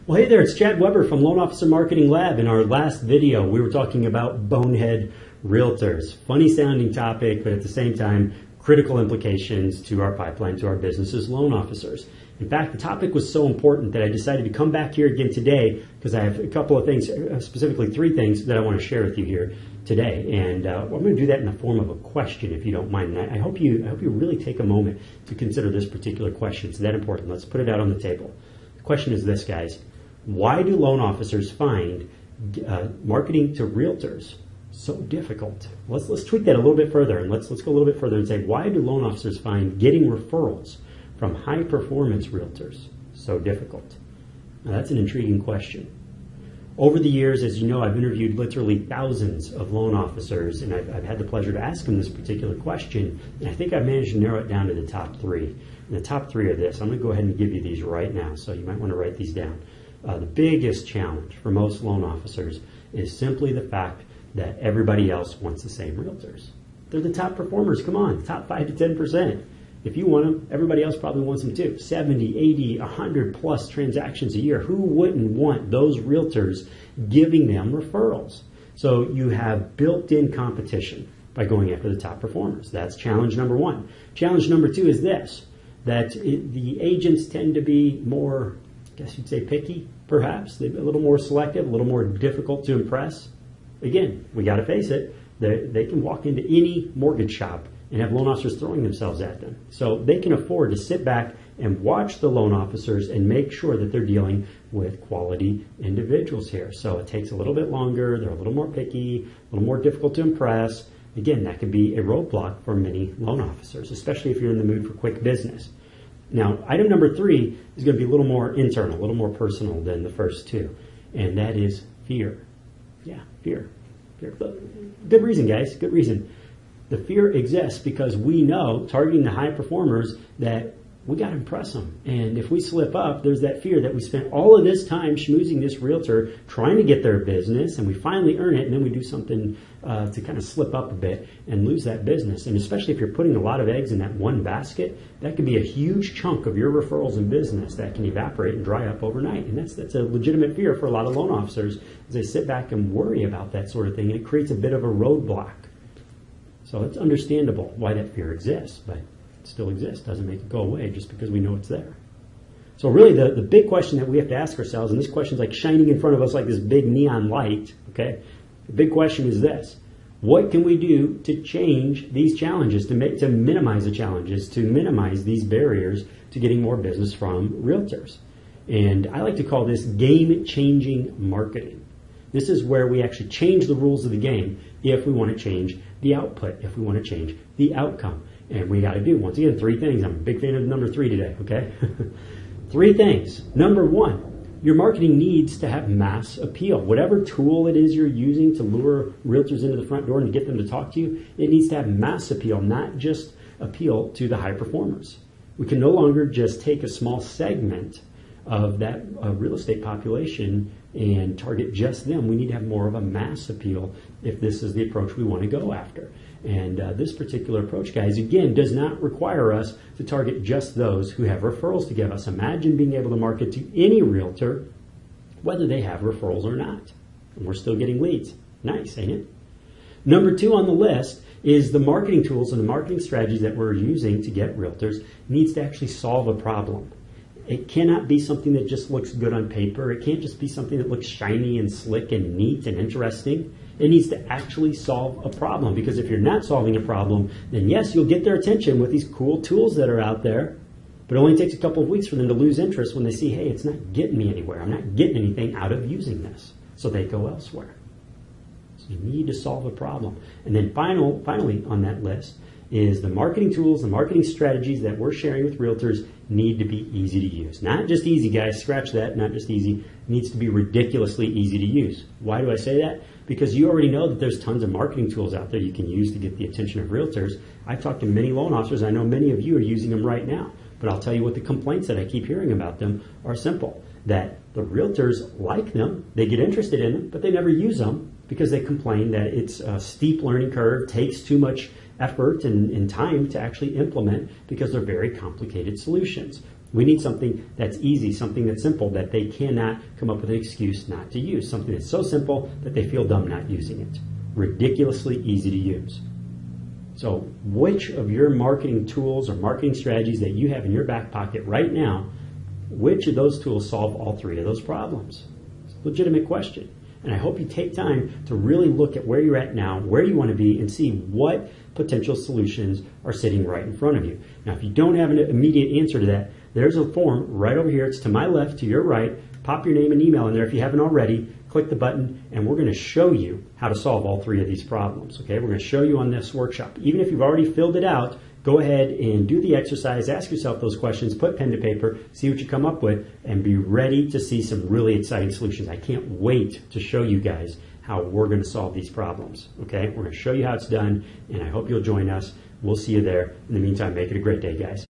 Well, hey there, it's Chad Weber from Loan Officer Marketing Lab. In our last video, we were talking about bonehead realtors. Funny sounding topic, but at the same time, critical implications to our pipeline, to our business as loan officers. In fact, the topic was so important that I decided to come back here again today because I have a couple of things, specifically 3 things that I want to share with you here today. And I'm going to do that in the form of a question, if you don't mind. And I hope you really take a moment to consider this particular question. It's that important. Let's put it out on the table. The question is this, guys. Why do loan officers find marketing to realtors so difficult? Let's tweak that a little bit further, and let's go a little bit further and say, why do loan officers find getting referrals from high performance realtors so difficult? Now, that's an intriguing question. Over the years, as you know, I've interviewed literally thousands of loan officers, and I've had the pleasure to ask them this particular question, and I think I've managed to narrow it down to the top 3. And the top 3 are this. I'm going to go ahead and give you these right now, so you might want to write these down. The biggest challenge for most loan officers is simply the fact that everybody else wants the same realtors. They're the top performers. Come on, top 5 to 10%. If you want them, everybody else probably wants them too. 70, 80, 100 plus transactions a year. Who wouldn't want those realtors giving them referrals? So you have built-in competition by going after the top performers. That's challenge number 1. Challenge number 2 is this, that the agents tend to be more, I guess you'd say, picky, perhaps. They're a little more selective, a little more difficult to impress. Again, we got to face it. They can walk into any mortgage shop and have loan officers throwing themselves at them. So they can afford to sit back and watch the loan officers and make sure that they're dealing with quality individuals here. So it takes a little bit longer. They're a little more picky, a little more difficult to impress. Again, that could be a roadblock for many loan officers, especially if you're in the mood for quick business. Now, item number 3 is going to be a little more internal, a little more personal than the first 2, and that is fear. Yeah, fear. Good reason, guys, good reason. The fear exists because we know, targeting the high performers, that we got to impress them. And if we slip up, there's that fear that we spent all of this time schmoozing this realtor, trying to get their business, and we finally earn it, and then we do something to kind of slip up a bit and lose that business. And especially if you're putting a lot of eggs in that one basket, that could be a huge chunk of your referrals and business that can evaporate and dry up overnight. And that's a legitimate fear for a lot of loan officers as they sit back and worry about that sort of thing, and it creates a bit of a roadblock. So it's understandable why that fear exists, but it still exists. Doesn't make it go away just because we know it's there. So really the big question that we have to ask ourselves, and this question is like shining in front of us like this big neon light, okay? The big question is this: what can we do to change these challenges, to minimize the challenges, to minimize these barriers to getting more business from realtors? And I like to call this game-changing marketing. This is where we actually change the rules of the game if we want to change the output, if we want to change the outcome. And we got to do, once again, 3 things. I'm a big fan of number 3 today, okay? 3 things. Number 1, your marketing needs to have mass appeal. Whatever tool it is you're using to lure realtors into the front door and to get them to talk to you, it needs to have mass appeal, not just appeal to the high performers. We can no longer just take a small segment of that real estate population and target just them. We need to have more of a mass appeal if this is the approach we want to go after. And this particular approach, guys, again, does not require us to target just those who have referrals to give us. Imagine being able to market to any realtor, whether they have referrals or not. And we're still getting leads. Nice, ain't it? Number 2 on the list is the marketing tools and the marketing strategies that we're using to get realtors needs to actually solve a problem. It cannot be something that just looks good on paper. It can't just be something that looks shiny and slick and neat and interesting. It needs to actually solve a problem, because if you're not solving a problem, then yes, you'll get their attention with these cool tools that are out there, but it only takes a couple of weeks for them to lose interest when they see, hey, it's not getting me anywhere. I'm not getting anything out of using this. So they go elsewhere. So you need to solve a problem. And then finally on that list is the marketing tools, the marketing strategies that we're sharing with realtors need to be easy to use. Not just easy, guys, scratch that, not just easy. It needs to be ridiculously easy to use. Why do I say that? Because you already know that there's tons of marketing tools out there you can use to get the attention of realtors. I've talked to many loan officers. I know many of you are using them right now. But I'll tell you what the complaints that I keep hearing about them are simple. That the realtors like them, they get interested in them, but they never use them because they complain that it's a steep learning curve, takes too much effort and time to actually implement because they're very complicated solutions. We need something that's easy, something that's simple, that they cannot come up with an excuse not to use. Something that's so simple that they feel dumb not using it. Ridiculously easy to use. So which of your marketing tools or marketing strategies that you have in your back pocket right now, which of those tools solve all three of those problems? It's a legitimate question. And I hope you take time to really look at where you're at now, where you want to be, and see what potential solutions are sitting right in front of you. Now, if you don't have an immediate answer to that, there's a form right over here. It's to my left, to your right. Pop your name and email in there if you haven't already. Click the button, and we're going to show you how to solve all three of these problems. Okay, we're going to show you on this workshop. Even if you've already filled it out, go ahead and do the exercise, ask yourself those questions, put pen to paper, see what you come up with, and be ready to see some really exciting solutions. I can't wait to show you guys how we're going to solve these problems. Okay, we're going to show you how it's done, and I hope you'll join us. We'll see you there. In the meantime, make it a great day, guys.